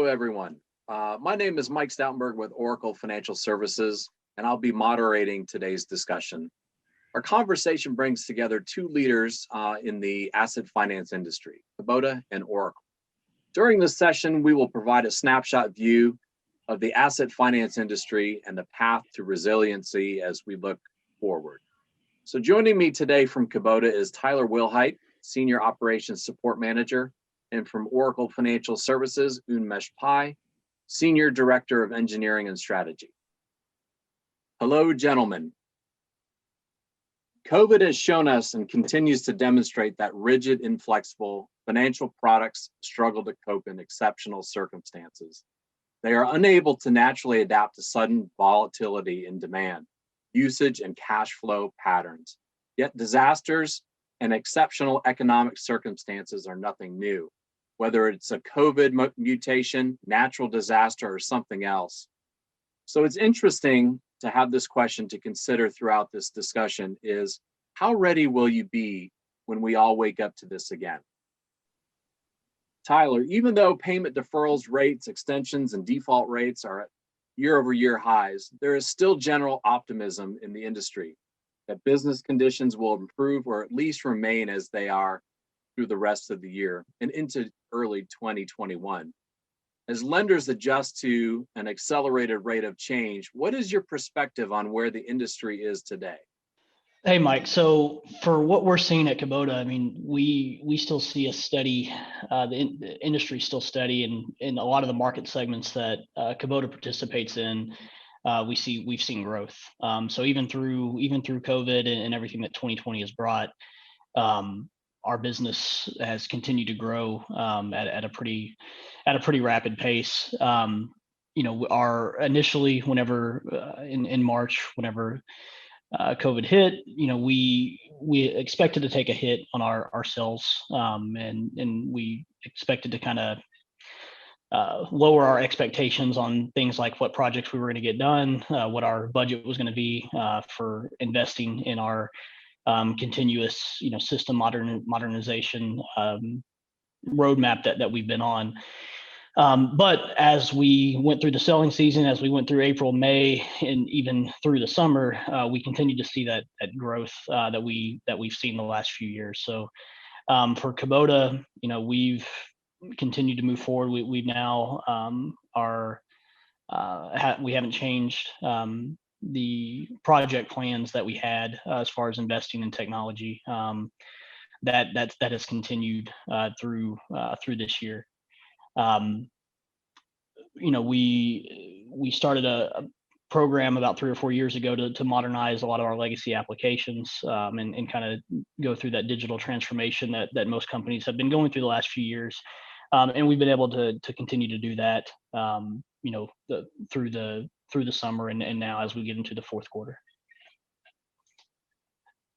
everyone. My name is Mike Stoutenberg with Oracle Financial Services, and I'll be moderating today's discussion. Our conversation brings together two leaders in the asset finance industry, Kubota and Oracle. During this session, we will provide a snapshot view of the asset finance industry and the path to resiliency as we look forward. So joining me today from Kubota is Tyler Wilhite, Senior Operations Support Manager, and from Oracle Financial Services, Unmesh, Senior Director of Engineering and Strategy. Hello, gentlemen. COVID has shown us and continues to demonstrate that rigid, inflexible financial products struggle to cope in exceptional circumstances. They are unable to naturally adapt to sudden volatility in demand, usage, and cash flow patterns. Yet disasters and exceptional economic circumstances are nothing new, whether it's a COVID mutation, natural disaster, or something else. So it's interesting to have this question to consider throughout this discussion is, how ready will you be when we all wake up to this again? Tyler, even though payment deferrals, rates, extensions, and default rates are at year-over-year highs, there is still general optimism in the industry that business conditions will improve or at least remain as they are through the rest of the year and into early 2021. As lenders adjust to an accelerated rate of change, what is your perspective on where the industry is today? Hey, Mike. So for what we're seeing at Kubota, I mean, we still see a steady, the industry still steady, and in a lot of the market segments that Kubota participates in, we've seen growth. So even through COVID and everything that 2020 has brought, our business has continued to grow at a pretty rapid pace. Our initially, whenever in March, whenever COVID hit, we expected to take a hit on our sales, and we expected to kind of lower our expectations on things like what projects we were going to get done, what our budget was going to be for investing in our continuous, system modernization roadmap that we've been on. But as we went through the selling season, as we went through April, May, and even through the summer, we continued to see that growth that we've seen the last few years. So for Kubota, we've continued to move forward. We've now we haven't changed the project plans that we had as far as investing in technology. That has continued through this year. We started a program about 3 or 4 years ago to modernize a lot of our legacy applications and kind of go through that digital transformation that most companies have been going through the last few years. And we've been able to continue to do that, through the summer and now as we get into the fourth quarter.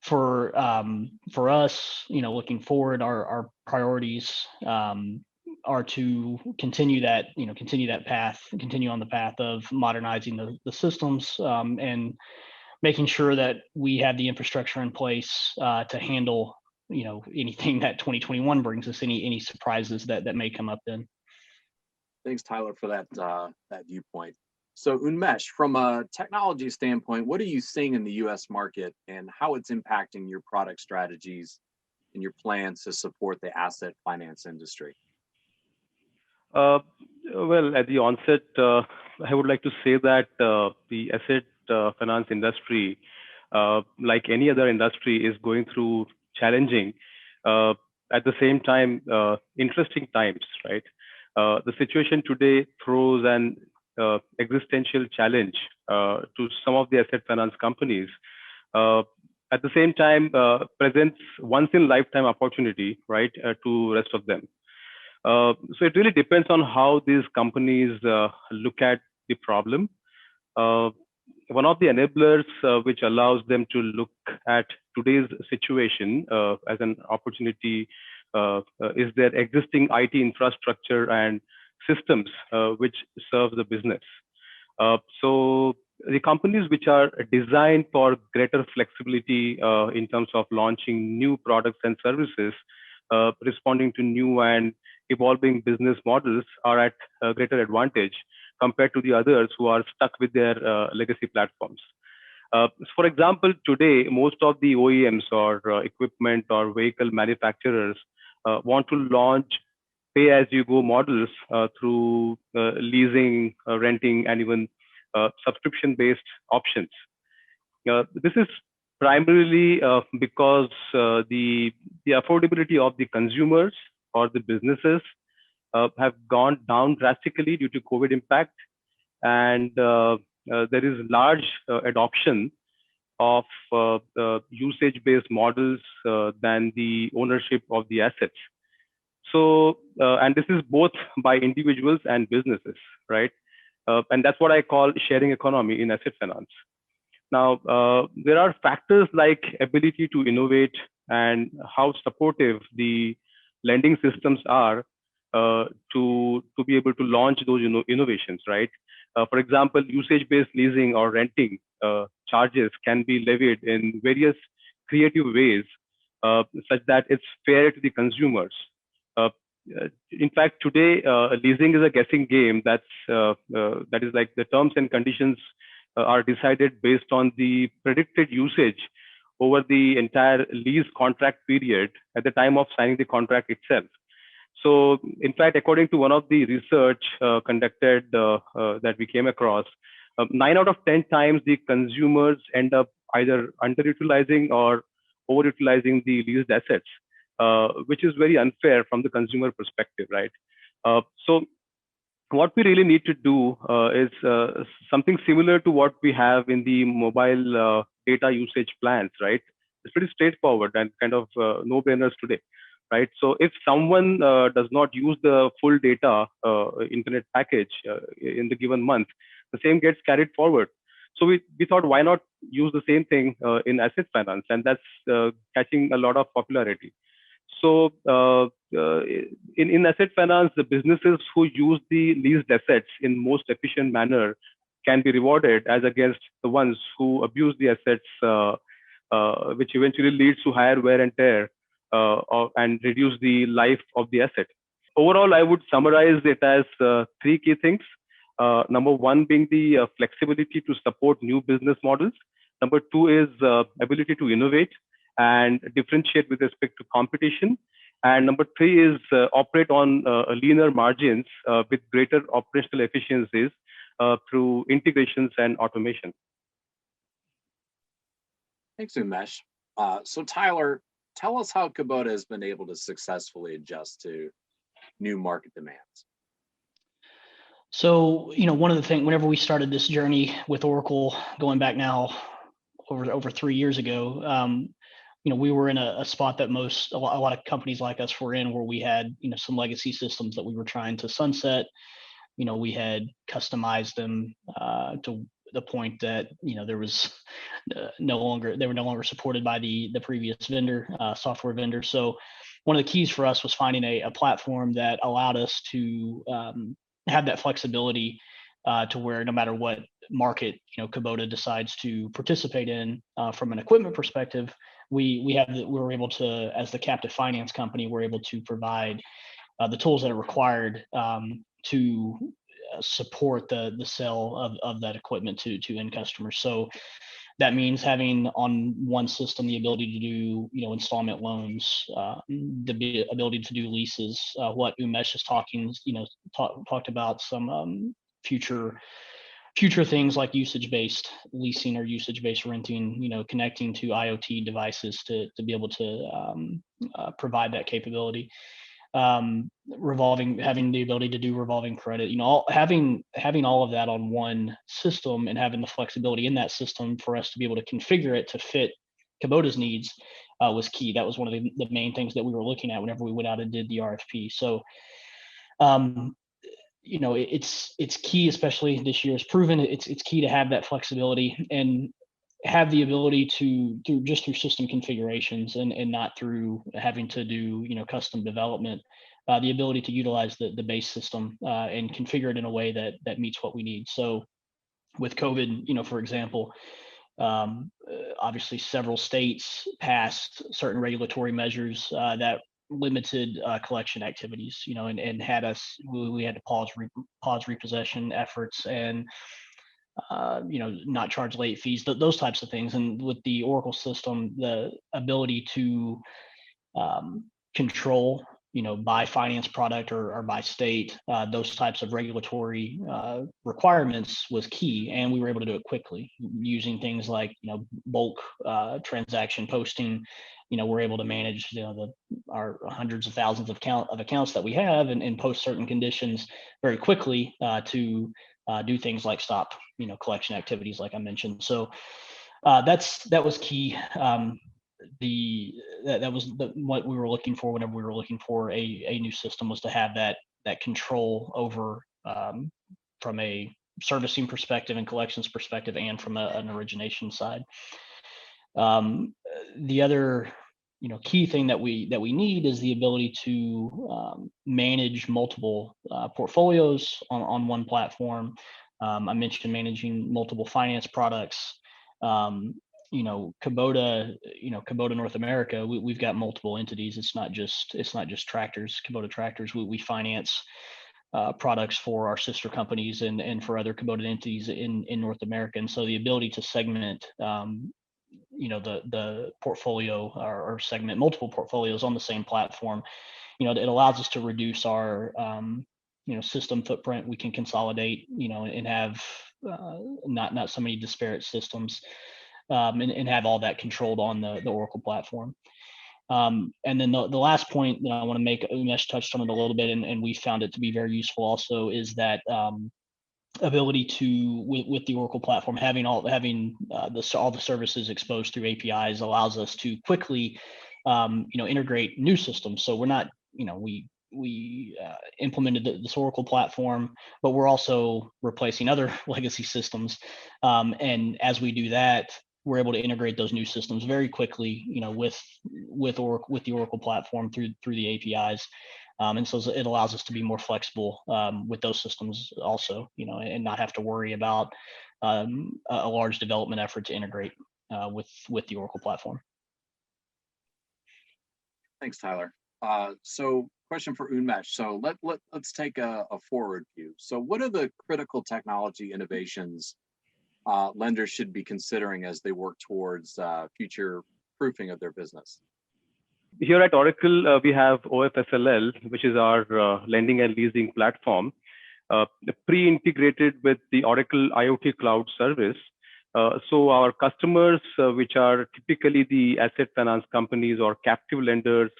For us, looking forward, our priorities are to continue that path, continue on the path of modernizing the systems and making sure that we have the infrastructure in place to handle anything that 2021 brings us, any surprises that may come up then. Thanks, Tyler, for that viewpoint. So Unmesh, from a technology standpoint, what are you seeing in the U.S. market and how it's impacting your product strategies and your plans to support the asset finance industry? Well, at the onset, I would like to say that the asset finance industry, like any other industry, is going through challenging, at the same time, interesting times, right? The situation today throws an existential challenge to some of the asset finance companies. At the same time, presents once in lifetime opportunity, right, to rest of them. So it really depends on how these companies look at the problem. One of the enablers which allows them to look at today's situation as an opportunity is their existing IT infrastructure and systems which serve the business. So the companies which are designed for greater flexibility in terms of launching new products and services, responding to new and evolving business models are at a greater advantage compared to the others who are stuck with their legacy platforms. For example, today, most of the OEMs or equipment or vehicle manufacturers want to launch pay-as-you-go models through leasing, renting, and even subscription-based options. This is primarily because the affordability of the consumers or the businesses have gone down drastically due to COVID impact, and there is large adoption of usage-based models than the ownership of the assets. So, and this is both by individuals and businesses, right? And that's what I call sharing economy in asset finance. Now, there are factors like ability to innovate and how supportive the lending systems are to be able to launch those innovations, right? For example, usage-based leasing or renting charges can be levied in various creative ways such that it's fair to the consumers. In fact, today, leasing is a guessing game. That is like the terms and conditions are decided based on the predicted usage over the entire lease contract period at the time of signing the contract itself. So, in fact, according to one of the research conducted that we came across, 9 out of 10 times the consumers end up either underutilizing or overutilizing the leased assets, which is very unfair from the consumer perspective, right? So, what we really need to do is something similar to what we have in the mobile data usage plans, right? It's pretty straightforward and kind of no-brainers today, right? So if someone does not use the full data internet package in the given month, the same gets carried forward. So we thought, why not use the same thing in asset finance? And that's catching a lot of popularity. So in asset finance, the businesses who use the leased assets in most efficient manner can be rewarded as against the ones who abuse the assets, which eventually leads to higher wear and tear and reduce the life of the asset. Overall, I would summarize it as 3 key things. Number 1 being the flexibility to support new business models. Number 2 is ability to innovate and differentiate with respect to competition. And number 3 is operate on leaner margins with greater operational efficiencies through integrations and automation. Thanks, Unmesh. So Tyler, tell us how Kubota has been able to successfully adjust to new market demands. So, one of the things, whenever we started this journey with Oracle, going back now over 3 years ago, we were in a spot that a lot of companies like us were in, where we had, some legacy systems that we were trying to sunset. We had customized them to the point that, there was they were no longer supported by the previous vendor, software vendor. So one of the keys for us was finding a platform that allowed us to have that flexibility to where no matter what market, Kubota decides to participate in from an equipment perspective, we were able to, as the captive finance company, we're able to provide the tools that are required to support the sale of that equipment to end customers. So that means having on one system the ability to do installment loans, the ability to do leases. What Unmesh is talked about some future things like usage-based leasing or usage-based renting, connecting to IoT devices to be able to provide that capability. Having the ability to do revolving credit, having all of that on one system and having the flexibility in that system for us to be able to configure it to fit Kubota's needs was key. That was one of the main things that we were looking at whenever we went out and did the RFP. So, it's key, especially this year has proven it's key to have that flexibility and have the ability to do just through system configurations and not through having to do custom development, the ability to utilize the base system and configure it in a way that meets what we need. So with COVID, for example, obviously several states passed certain regulatory measures that limited collection activities, and had us, we had to pause repossession efforts and not charge late fees, those types of things. And with the Oracle system, the ability to control, by finance product or by state, those types of regulatory requirements was key. And we were able to do it quickly using things like, bulk transaction posting. We're able to manage, our hundreds of thousands of accounts that we have and post certain conditions very quickly to do things like stop, collection activities, like I mentioned. So that was key. That was what we were looking for whenever we were looking for a new system, was to have that control over, from a servicing perspective and collections perspective, and from an origination side. The other key thing that we need is the ability to manage multiple portfolios on one platform. I mentioned managing multiple finance products. Kubota, Kubota North America, we've got multiple entities. It's not just tractors, Kubota tractors. We finance products for our sister companies and for other Kubota entities in North America. And so the ability to segment, the portfolio or segment multiple portfolios on the same platform, it allows us to reduce our, system footprint. We can consolidate, and have not so many disparate systems. And have all that controlled on the Oracle platform. And then the last point that I want to make, Unmesh touched on it a little bit, and we found it to be very useful also, is that ability to, with the Oracle platform, having all the services exposed through APIs allows us to quickly, integrate new systems. So we're not, we implemented this Oracle platform, but we're also replacing other legacy systems. And as we do that, we're able to integrate those new systems very quickly, with the Oracle platform through the APIs. And so it allows us to be more flexible with those systems also, and not have to worry about a large development effort to integrate with the Oracle platform. Thanks, Tyler. So question for Unmesh. So let's take a forward view. So what are the critical technology innovations lenders should be considering as they work towards future proofing of their business? Here at Oracle, we have OFSLL, which is our lending and leasing platform, pre-integrated with the Oracle IoT Cloud service. So our customers, which are typically the asset finance companies or captive lenders,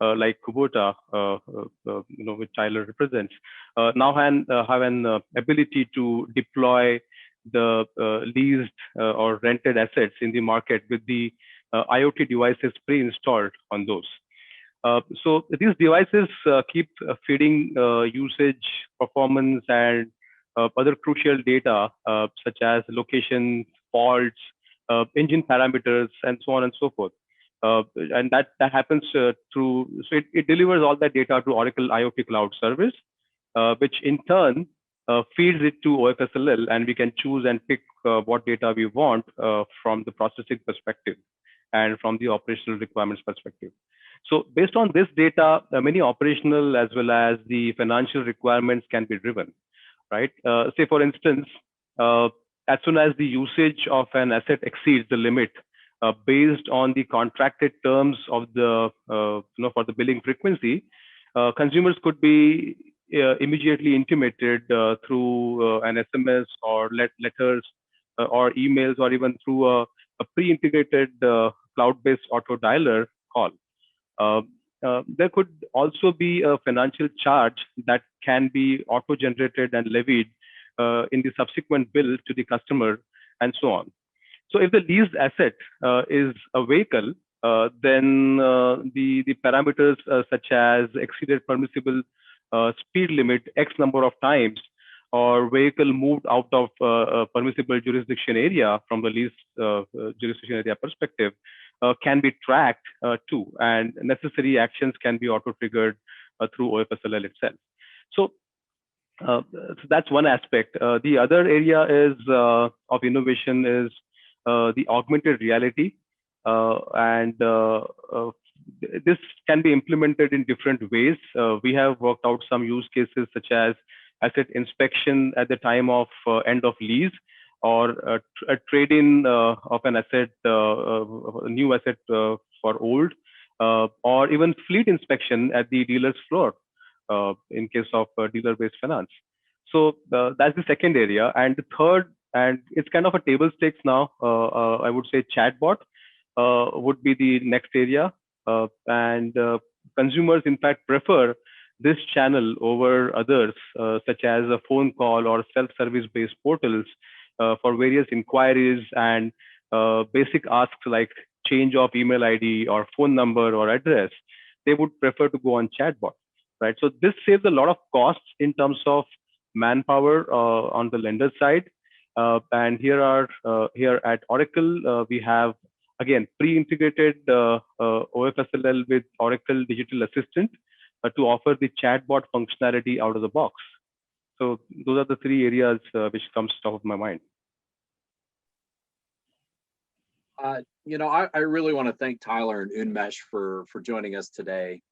like Kubota, which Tyler represents, now have an ability to deploy the leased or rented assets in the market with the IoT devices pre-installed on those. So these devices keep feeding usage, performance, and other crucial data such as location, faults, engine parameters, and so on and so forth. And that happens through, so it delivers all that data to Oracle IoT Cloud service, which in turn feeds it to OFSLL, and we can choose and pick what data we want from the processing perspective and from the operational requirements perspective. So based on this data, many operational as well as the financial requirements can be driven, right? Say for instance, as soon as the usage of an asset exceeds the limit based on the contracted terms of the, for the billing frequency, consumers could be immediately intimated through an SMS or letters or emails, or even through a pre-integrated cloud-based auto dialer call. There could also be a financial charge that can be auto-generated and levied in the subsequent bill to the customer, and so on. So if the leased asset is a vehicle, then the parameters such as exceeded permissible speed limit X number of times, or vehicle moved out of permissible jurisdiction area from the lease jurisdiction area perspective, can be tracked too, and necessary actions can be auto-triggered through OFSLL itself. So that's one aspect. The other area is of innovation is the augmented reality, and this can be implemented in different ways. We have worked out some use cases such as asset inspection at the time of end of lease, or a trade-in of an asset, a new asset for old, or even fleet inspection at the dealer's floor in case of dealer-based finance. So that's the second area. And the third, and it's kind of a table stakes now, I would say chatbot would be the next area. And consumers, in fact, prefer this channel over others, such as a phone call or self-service based portals for various inquiries and basic asks like change of email ID or phone number or address. They would prefer to go on chatbot, right? So this saves a lot of costs in terms of manpower on the lender side. And here at Oracle, we have again pre-integrated OFSLL with Oracle Digital Assistant to offer the chatbot functionality out of the box. So those are the three areas which comes top of my mind. I really want to thank Tyler and Unmesh for joining us today.